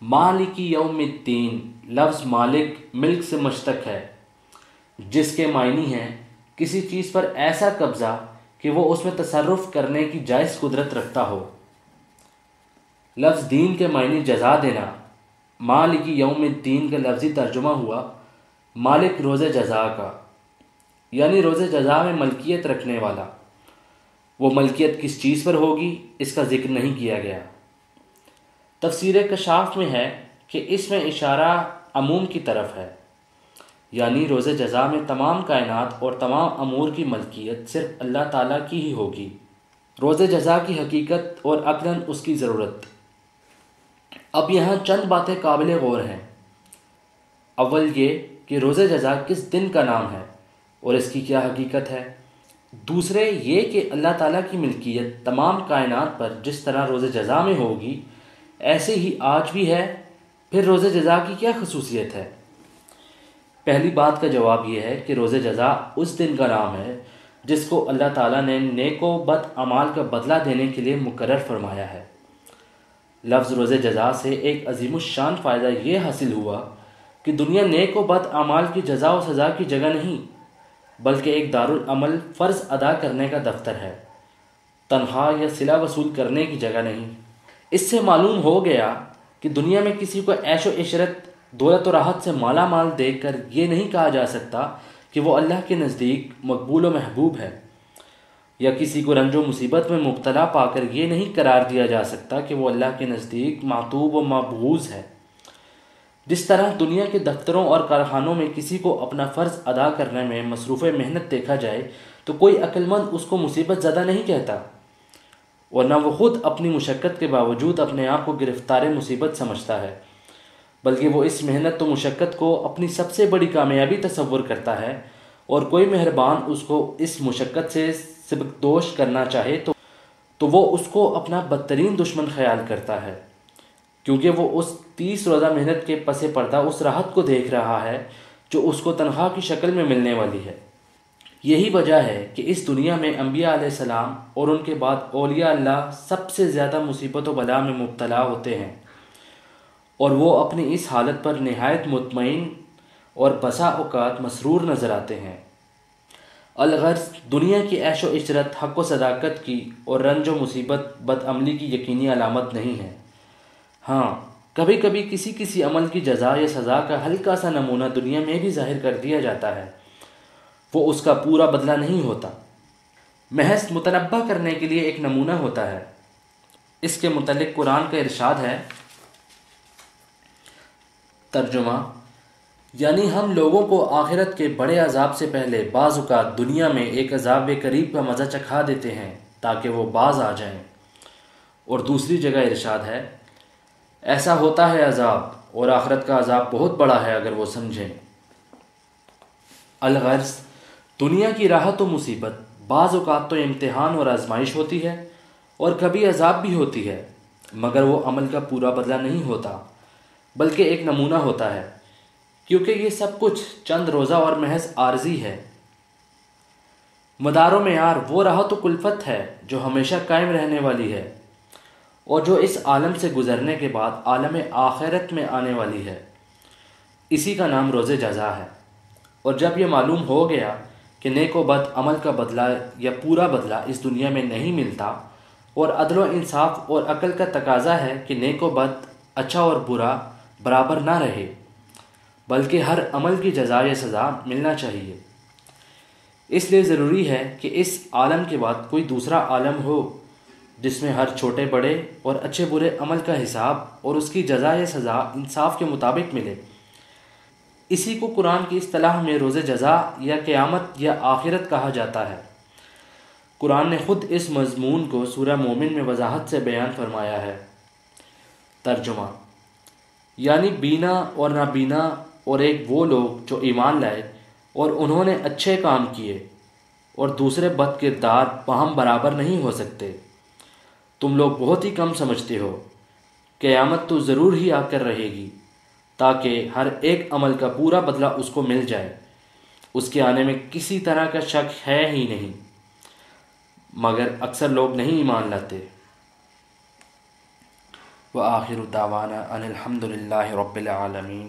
مالک یوم الدین لفظ مالک ملک سے مشتق ہے، جس کے معنی ہیں کسی چیز پر ایسا قبضہ کہ وہ اس میں تصرف کرنے کی جائز قدرت رکھتا ہو۔ لفظ دین کے معنی جزا دینا۔ مالک یوم الدین کا لفظی ترجمہ ہوا مالک روز جزا کا، یعنی روز جزا میں ملکیت رکھنے والا۔ وہ ملکیت کس چیز پر ہوگی اس کا ذکر نہیں کیا گیا۔ تفسیر کشاف میں ہے کہ اس میں اشارہ عموم کی طرف ہے، یعنی روز جزا میں تمام کائنات اور تمام امور کی ملکیت صرف اللہ تعالیٰ کی ہی ہوگی۔ روز جزا کی حقیقت اور عقلاً اس کی ضرورت۔ اب یہاں چند باتیں قابل غور ہیں۔ اول یہ کہ روز جزا کس دن کا نام ہے اور اس کی کیا حقیقت ہے۔ دوسرے یہ کہ اللہ تعالیٰ کی ملکیت تمام کائنات پر جس طرح روز جزا میں ہوگی ایسے ہی آج بھی ہے، پھر روز جزا کی کیا خصوصیت ہے۔ پہلی بات کا جواب یہ ہے کہ روز جزا اس دن کا نام ہے جس کو اللہ تعالیٰ نے نیک و بد اعمال کا بدلہ دینے کے لیے مقرر فرمایا ہے۔ لفظ روز جزا سے ایک عظیم الشان فائدہ یہ حاصل ہوا کہ دنیا نیک و بد اعمال کی جزا و سزا کی جگہ نہیں، بلکہ ایک دارالعمل فرض ادا کرنے کا دفتر ہے، تنخواہ یا صلہ وصول کرنے کی جگہ نہیں۔ اس سے معلوم ہو گیا کہ دنیا میں کسی کو عیش و عشرت، دولت و راحت سے مالا مال دیکھ کر یہ نہیں کہا جا سکتا کہ وہ اللہ کے نزدیک مقبول و محبوب ہے، یا کسی کو رنج و مصیبت میں مبتلا پا کر یہ نہیں قرار دیا جا سکتا کہ وہ اللہ کے نزدیک معتوب و مبغوض ہے۔ جس طرح دنیا کے دفتروں اور کارخانوں میں کسی کو اپنا فرض ادا کرنے میں مصروف محنت دیکھا جائے تو کوئی عقل مند اس کو مصیبت زدہ نہیں کہتا، اور نہ وہ خود اپنی مشقت کے باوجود اپنے آپ کو گرفتار مصیبت سمجھتا ہے، بلکہ وہ اس محنت و مشقت کو اپنی سب سے بڑی کامیابی تصور کرتا ہے، اور کوئی مہربان اس کو اس مشقت سے سبکدوش کرنا چاہے تو وہ اس کو اپنا بدترین دشمن خیال کرتا ہے، کیونکہ وہ اس 30 روزہ محنت کے پس پردہ اس راحت کو دیکھ رہا ہے جو اس کو تنخواہ کی شکل میں ملنے والی ہے۔ یہی وجہ ہے کہ اس دنیا میں انبیاء علیہ السلام اور ان کے بعد اولیاء اللہ سب سے زیادہ مصیبت و بلا میں مبتلا ہوتے ہیں، اور وہ اپنی اس حالت پر نہایت مطمئن اور بسا اوقات مسرور نظر آتے ہیں۔ الغرض دنیا کی عیش و عشرت حق و صداقت کی اور رنج و مصیبت بدعملی کی یقینی علامت نہیں ہے۔ ہاں، کبھی کبھی کسی عمل کی جزا یا سزا کا ہلکا سا نمونہ دنیا میں بھی ظاہر کر دیا جاتا ہے، وہ اس کا پورا بدلہ نہیں ہوتا، محض متنبہ کرنے کے لیے ایک نمونہ ہوتا ہے۔ اس کے متعلق قرآن کا ارشاد ہے، ترجمہ، یعنی ہم لوگوں کو آخرت کے بڑے عذاب سے پہلے بعض اوقات دنیا میں ایک عذاب قریب کا مزہ چکھا دیتے ہیں تاکہ وہ باز آ جائیں۔ اور دوسری جگہ ارشاد ہے، ایسا ہوتا ہے عذاب، اور آخرت کا عذاب بہت بڑا ہے اگر وہ سمجھیں۔ الغرض دنیا کی راحت و مصیبت بعض اوقات تو امتحان اور آزمائش ہوتی ہے، اور کبھی عذاب بھی ہوتی ہے، مگر وہ عمل کا پورا بدلہ نہیں ہوتا، بلکہ ایک نمونہ ہوتا ہے، کیونکہ یہ سب کچھ چند روزہ اور محض عارضی ہے۔ مدار و معیار وہ راحت و کلفت ہے جو ہمیشہ قائم رہنے والی ہے، اور جو اس عالم سے گزرنے کے بعد عالم آخرت میں آنے والی ہے۔ اسی کا نام روز جزا ہے۔ اور جب یہ معلوم ہو گیا کہ نیک و بد عمل کا بدلہ یا پورا بدلہ اس دنیا میں نہیں ملتا، اور عدل و انصاف اور عقل کا تقاضا ہے کہ نیک و بد، اچھا اور برا برابر نہ رہے، بلکہ ہر عمل کی جزا یا سزا ملنا چاہیے، اس لیے ضروری ہے کہ اس عالم کے بعد کوئی دوسرا عالم ہو جس میں ہر چھوٹے بڑے اور اچھے برے عمل کا حساب اور اس کی جزا یا سزا انصاف کے مطابق ملے۔ اسی کو قرآن کی اصطلاح میں روز جزا یا قیامت یا آخرت کہا جاتا ہے۔ قرآن نے خود اس مضمون کو سورہ مومن میں وضاحت سے بیان فرمایا ہے۔ ترجمہ، یعنی بینا اور نابینا اور ایک وہ لوگ جو ایمان لائے اور انہوں نے اچھے کام کیے، اور دوسرے بد کردار باہم برابر نہیں ہو سکتے۔ تم لوگ بہت ہی کم سمجھتے ہو، قیامت تو ضرور ہی آ کر رہے گی تاکہ ہر ایک عمل کا پورا بدلہ اس کو مل جائے، اس کے آنے میں کسی طرح کا شک ہے ہی نہیں، مگر اکثر لوگ نہیں ایمان لاتے۔ وآخر دعوانا ان الحمد للہ رب العالمین.